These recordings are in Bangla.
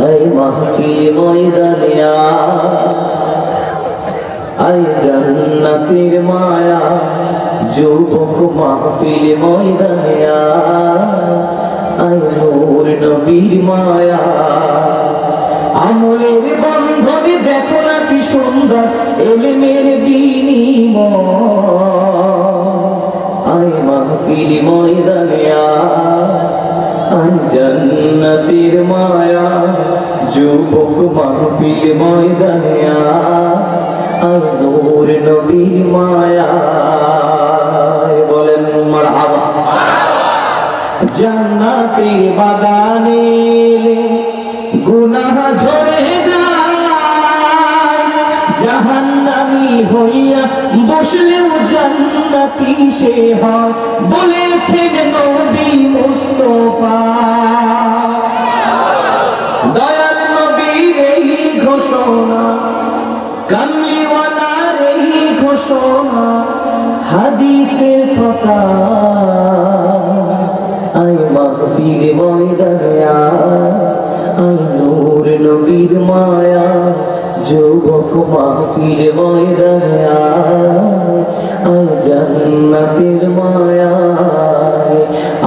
আই মাহফিল ময়দানে আই জান্নাতের মায়া যুবক মাহফিল ময়দানে আই নূর নবীর মায়া আমলের বন্ধনে দেখো না কি সুন্দর ইলমের বিনিময় আই মাহফিল ময়দানে আই জান্নাতের মায়া যুবক মাহফিল ময়দানে আই নূর নবীর মায়া বলেন মারহাবা। জান্নাতের বাগানে গুনাহ ঝরে যায় জাহান্নামী হইয়া বসলেও জান্নাতি সে হয় বলেছেন নবী মুস্তাফা। দয়াল নবীর এই ঘোষণা কামলিওয়ালার এই ঘোষণা হাদিসে ফাতা আই মাহফিল ময়দানে আই নূর নবীর মায়া যুবক মাহফিল ময়দানে আই জান্নাতের মায়া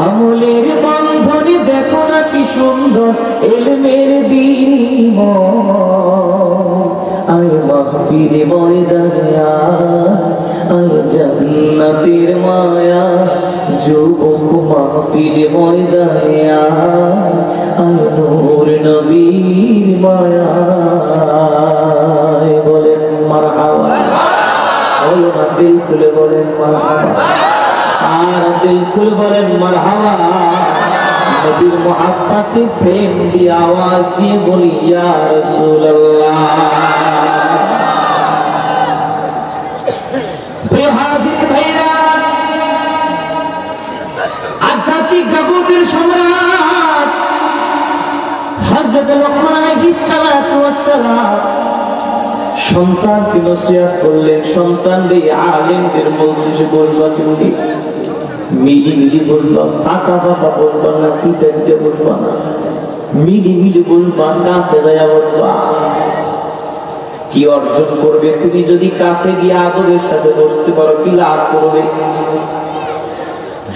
আমলের বন্ধনে দেখো না কি সুন্দর ইলমের বিনিময় আই মাহফিল ময়দানে আই জান্নাতের মায়া যুবক মাহফিল ময়দানে আই নূর নবীর মায়া বলেন মারহাবা। বলেন আর দিল খুলে বলেন মারহাবা, আর দিল খুলে বলেন মারহাবা। নবীর মুহাব্বতে প্রেম দিয়ে আওয়াজ দিয়ে বলি ইয়া রাসূলুল্লাহ। আধ্যাত্মিক জগতের সম্রাট হযরত লোকমান আলাইহিস সালাতু ওয়াস সালাম সন্তানকে নসিহত করলেন, সন্তান রে আলেমদের মজলিসে বসবা, তুমি মিলি মিলি বলবা, ফাঁকা ফাঁকা বলবা না, সিটে সিটে বলবা না, মিলি মিলি বলবা, কাছে যায়া বলবা। কি অর্জন করবে তুমি যদি কাছে গিয়ে আদরের সাথে বসতে পারো? কি লাভ করবে?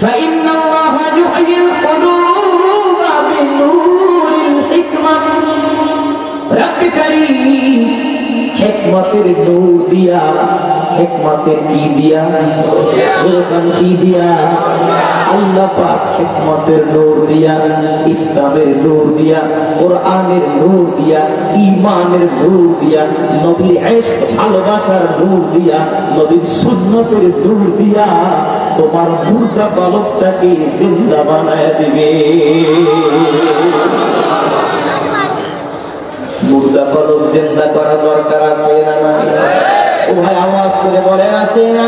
فإن الله يحيي القلوب بنور الحكمة رب كريم হিকমতের নূর দিয়া, হিকমতের কি দিয়া, জোরকান কি দিয়া, আল্লাহ পাক হিকমতের নূর দিয়া, ইসলামের নূর দিয়া, কোরআনের নূর দিয়া, ঈমানের নূর দিয়া, নবীর ইশক ভালোবাসার নূর দিয়া, নবীর সুন্নতের নূর দিয়া তোমার মুর্দা কলবটাকে জিন্দা বানায় দিবে। মুর্দা কলব জিন্দা করা দরকার আছে না? ও ভাই আওয়াজ করে বলেন আছে না?